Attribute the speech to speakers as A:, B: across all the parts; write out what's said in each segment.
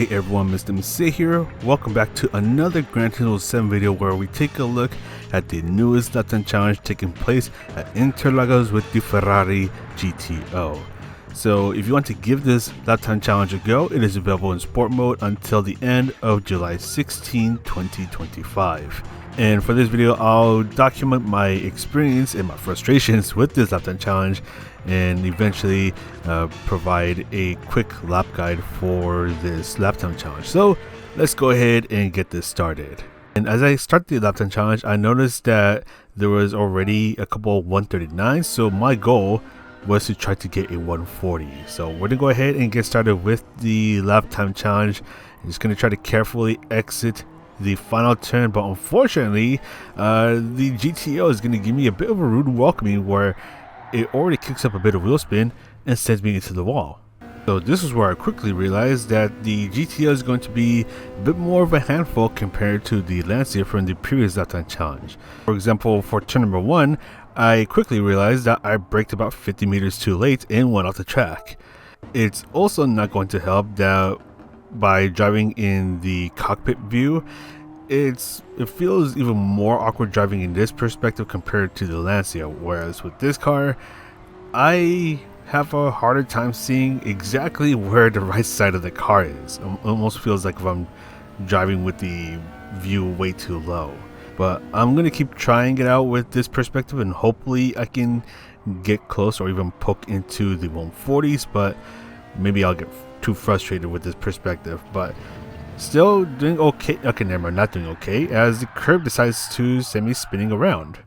A: Hey everyone, Mr. Mc here. Welcome back to another Gran Turismo 7 video where we take a look at the newest Lap Time challenge taking place at Interlagos with the Ferrari GTO. So if you want to give this Lap Time challenge a go, it is available in sport mode until the end of July 16, 2025. And for this video, I'll document my experience and my frustrations with this Lap Time challenge and eventually provide a quick lap guide for this Lap Time challenge. So let's go ahead and get this started. And as I start the Lap Time challenge, I noticed that there was already a couple of 139s, so my goal was to try to get a 140. So we're gonna go ahead and get started with the Lap Time challenge. I'm just gonna try to carefully exit the final turn, but unfortunately the GTO is going to give me a bit of a rude welcoming where it already kicks up a bit of wheel spin and sends me into the wall. So this is where I quickly realized that the GTO is going to be a bit more of a handful compared to the Lancia from the previous Lap Time challenge. For example, for turn number 1, I quickly realized that I braked about 50 meters too late and went off the track. It's also not going to help that by driving in the cockpit view, it feels even more awkward driving in this perspective compared to the Lancia, whereas with this car I have a harder time seeing exactly where the right side of the car is. It almost feels like if I'm driving with the view way too low, but I'm gonna keep trying it out with this perspective and hopefully I can get close or even poke into the 140s, but maybe I'll get too frustrated with this perspective. But still doing okay. Okay, never mind, not doing okay, as the curb decides to send me spinning around.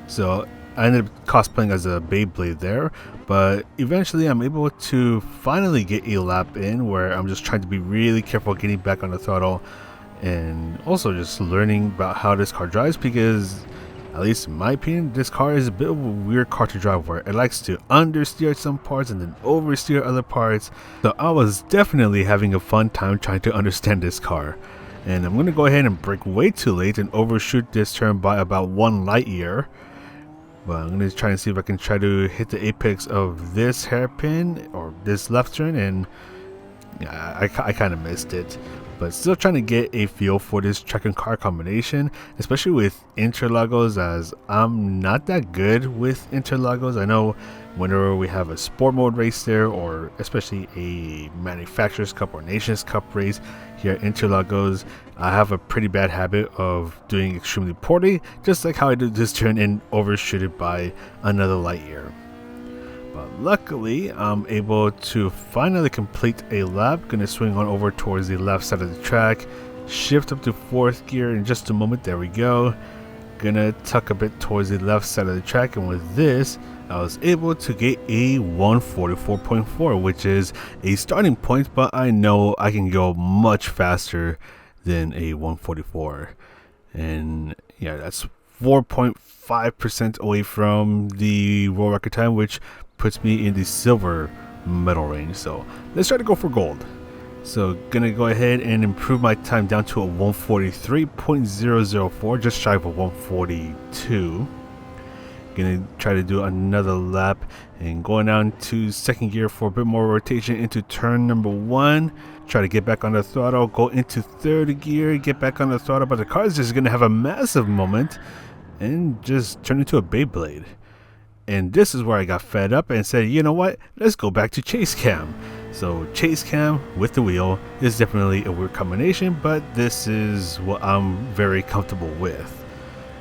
A: So I ended up cosplaying as a Beyblade there, but eventually I'm able to finally get a lap in where I'm just trying to be really careful getting back on the throttle and also just learning about how this car drives, because at least in my opinion, this car is a bit of a weird car to drive where it likes to understeer some parts and then oversteer other parts. So I was definitely having a fun time trying to understand this car. And I'm going to go ahead and brake way too late and overshoot this turn by about 1 light year. But I'm going to try and see if I can try to hit the apex of this hairpin or this left turn, and yeah, I kind of missed it. But still trying to get a feel for this track and car combination, especially with Interlagos, as I'm not that good with Interlagos. I know whenever we have a sport mode race there, or especially a manufacturers cup or nations cup race here at Interlagos, I have a pretty bad habit of doing extremely poorly, just like how I did this turn and overshoot it by another light year. But luckily, I'm able to finally complete a lap. Gonna swing on over towards the left side of the track, shift up to 4th gear in just a moment. There we go. Gonna tuck a bit towards the left side of the track, and with this, I was able to get a 144.4, which is a starting point, but I know I can go much faster than a 144. And yeah, that's 4.5% away from the world record time, which puts me in the silver medal range. So let's try to go for gold. So gonna go ahead and improve my time down to a 143.004, just shy of a 142. Gonna try to do another lap and going down to 2nd gear for a bit more rotation into turn number 1. Try to get back on the throttle, go into 3rd gear, get back on the throttle, but the car is just gonna have a massive moment and just turn into a Beyblade. And this is where I got fed up and said, you know what, let's go back to chase cam. So chase cam with the wheel is definitely a weird combination, but this is what I'm very comfortable with.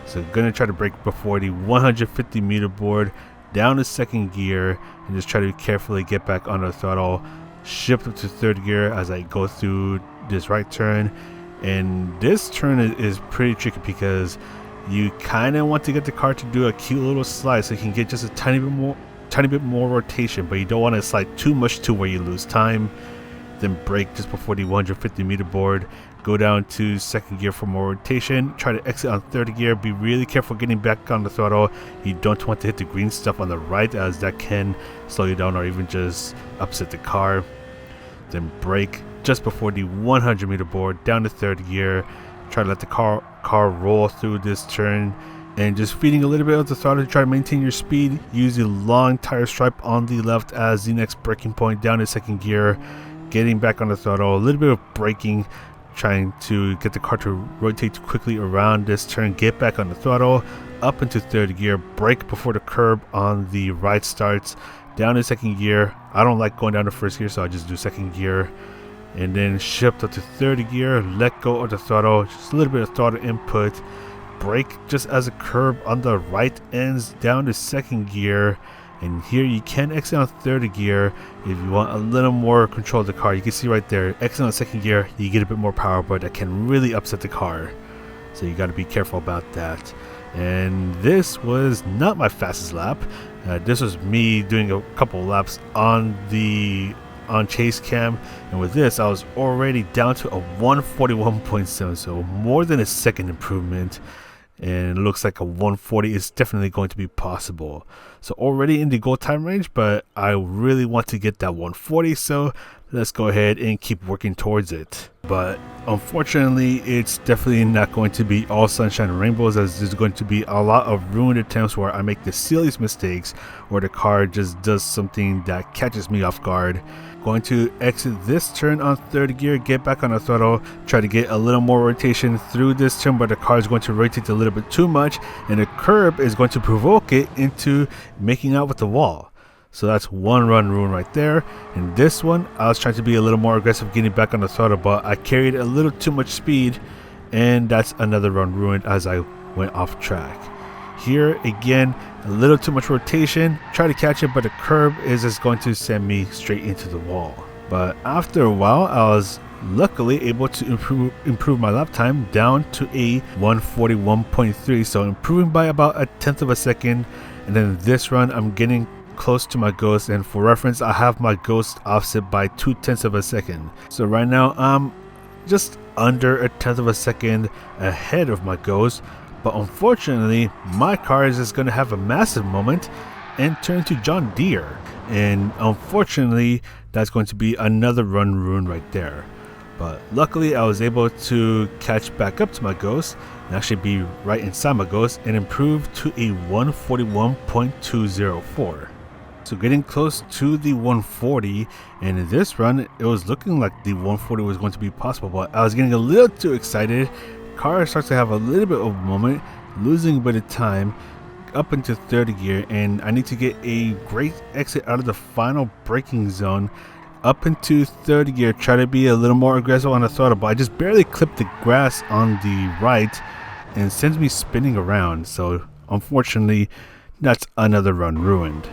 A: So gonna try to brake before the 150 meter board, down to 2nd gear, and just try to carefully get back on the throttle, shift up to 3rd gear as I go through this right turn. And this turn is pretty tricky because you kind of want to get the car to do a cute little slide so you can get just a tiny bit more rotation, but you don't want to slide too much to where you lose time. Then brake just before the 150 meter board, go down to 2nd gear for more rotation, try to exit on 3rd gear, be really careful getting back on the throttle. You don't want to hit the green stuff on the right, as that can slow you down or even just upset the car. Then brake just before the 100 meter board, down to 3rd gear, try to let the car roll through this turn, and just feeding a little bit of the throttle to try to maintain your speed. Use the long tire stripe on the left as the next braking point, down to 2nd gear, getting back on the throttle, a little bit of braking, trying to get the car to rotate quickly around this turn, get back on the throttle, up into third gear, brake before the curb on the right starts, down to second gear. I don't like going down to first gear, so I just do second gear, and then shift up to third gear, let go of the throttle, just a little bit of throttle input, brake just as the curb on the right ends, down to second gear. And here you can exit on third gear if you want a little more control of the car. You can see right there, exit on second gear, you get a bit more power, but that can really upset the car. So you got to be careful about that. And this was not my fastest lap. This was me doing a couple laps on chase cam, and with this I was already down to a 141.7, so more than a second improvement. And it looks like a 140 is definitely going to be possible. So already in the goal time range, but I really want to get that 140, so let's go ahead and keep working towards it. But unfortunately, it's definitely not going to be all sunshine and rainbows, as there's going to be a lot of ruined attempts where I make the silliest mistakes, or the car just does something that catches me off guard. Going to exit this turn on third gear, get back on the throttle, try to get a little more rotation through this turn, but the car is going to rotate a little bit too much, and the curb is going to provoke it into making out with the wall. So that's one run ruin right there. And this one, I was trying to be a little more aggressive getting back on the throttle, but I carried a little too much speed, and that's another run ruined as I went off track. Here again, a little too much rotation, try to catch it, but the curb is just going to send me straight into the wall. But after a while, I was luckily able to improve my lap time down to a 141.3, so improving by about a tenth of a second. And then this run, I'm getting close to my ghost, and for reference, I have my ghost offset by 0.2 of a second. So right now I'm just under a tenth of a second ahead of my ghost. But unfortunately, my car is just going to have a massive moment and turn to John Deere. And unfortunately, that's going to be another run ruin right there. But luckily, I was able to catch back up to my ghost and actually be right inside my ghost and improve to a 141.204. So getting close to the 140, and in this run, it was looking like the 140 was going to be possible, but I was getting a little too excited. Car starts to have a little bit of a moment, losing a bit of time up into third gear, and I need to get a great exit out of the final braking zone up into third gear, try to be a little more aggressive on the throttle, but I just barely clipped the grass on the right and sends me spinning around. So unfortunately, that's another run ruined.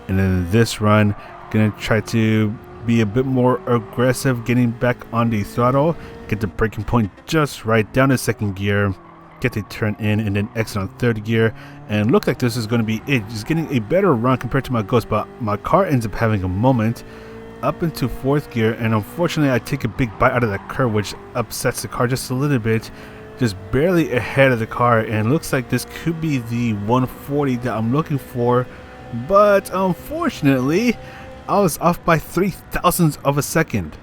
A: And then this run, gonna try to be a bit more aggressive, getting back on the throttle, get the braking point just right, down to second gear, get the turn in, and then exit on third gear. And look like this is going to be it, just getting a better run compared to my ghost, but my car ends up having a moment up into fourth gear, and unfortunately I take a big bite out of that curve, which upsets the car just a little bit, just barely ahead of the car. And looks like this could be the 140 that I'm looking for, but unfortunately I was off by 0.003 of a second.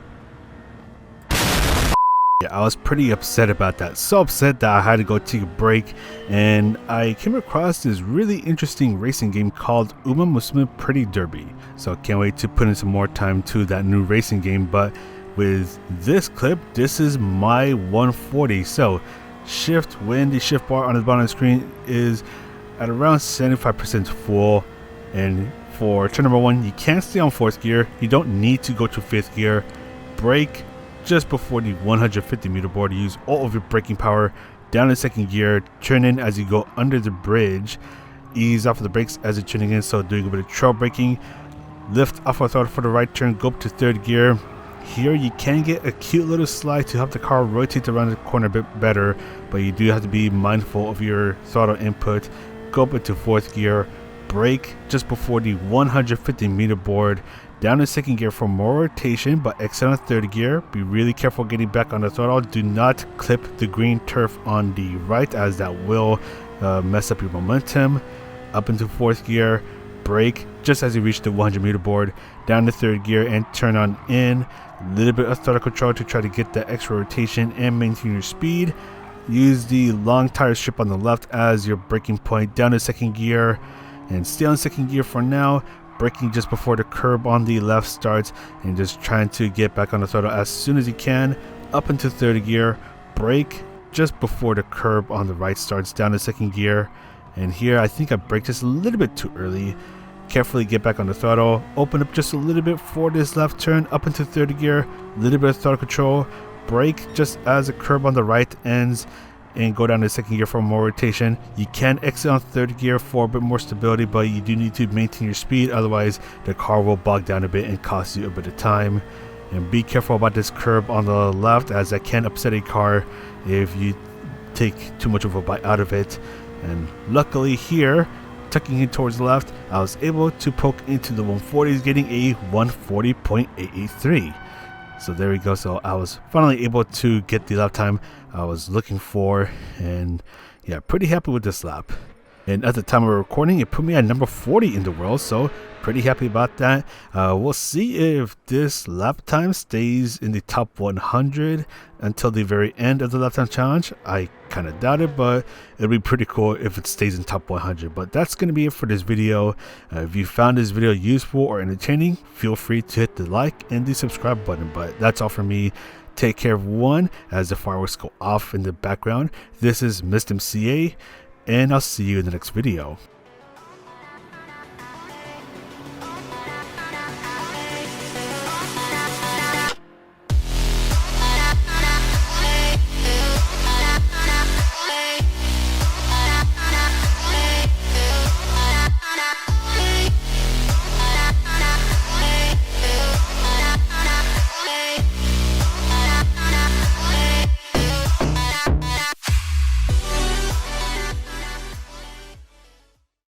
A: Yeah, I was pretty upset about that. So upset that I had to go take a break, and I came across this really interesting racing game called Uma Musume Pretty Derby. So I can't wait to put in some more time to that new racing game. But with this clip, this is my 140. So shift, when the shift bar on the bottom of the screen is at around 75% full, and for turn number 1, you can't stay on 4th gear, you don't need to go to 5th gear, brake just before the 150 meter board, use all of your braking power, down to 2nd gear, turn in as you go under the bridge, ease off of the brakes as you're turning in, so doing a bit of trail braking, lift off of throttle for the right turn, go up to 3rd gear. Here you can get a cute little slide to help the car rotate around the corner a bit better, but you do have to be mindful of your throttle input, go up into 4th gear, brake just before the 150 meter board, down to 2nd gear for more rotation, but exit on 3rd gear. Be really careful getting back on the throttle. Do not clip the green turf on the right, as that will mess up your momentum. Up into 4th gear, brake just as you reach the 100 meter board, down to 3rd gear and turn on in. A little bit of throttle control to try to get that extra rotation and maintain your speed. Use the long tire strip on the left as your braking point, down to 2nd gear and stay on 2nd gear for now. braking just before the curb on the left starts and just trying to get back on the throttle as soon as you can, up into third gear, brake just before the curb on the right starts, down to second gear. And here I think I braked just a little bit too early. Carefully get back on the throttle, open up just a little bit for this left turn, up into third gear, a little bit of throttle control, brake just as the curb on the right ends, and go down to second gear for more rotation. You can exit on third gear for a bit more stability, but you do need to maintain your speed, otherwise the car will bog down a bit and cost you a bit of time. And be careful about this curb on the left, as that can upset a car if you take too much of a bite out of it. And luckily here, tucking in towards the left, I was able to poke into the 140s, getting a 140.883. So there we go. So I was finally able to get the lap time I was looking for, and yeah, pretty happy with this lap. And at the time of recording, it put me at number 40 in the world, so pretty happy about that. We'll see if this lap time stays in the top 100 until the very end of the lap time challenge. I kind of doubt it, but it'll be pretty cool if it stays in top 100. But that's going to be it for this video. If you found this video useful or entertaining, feel free to hit the like and the subscribe button. But that's all from me. Take care, everyone, as the fireworks go off in the background. This is Mr. MCA, and I'll see you in the next video.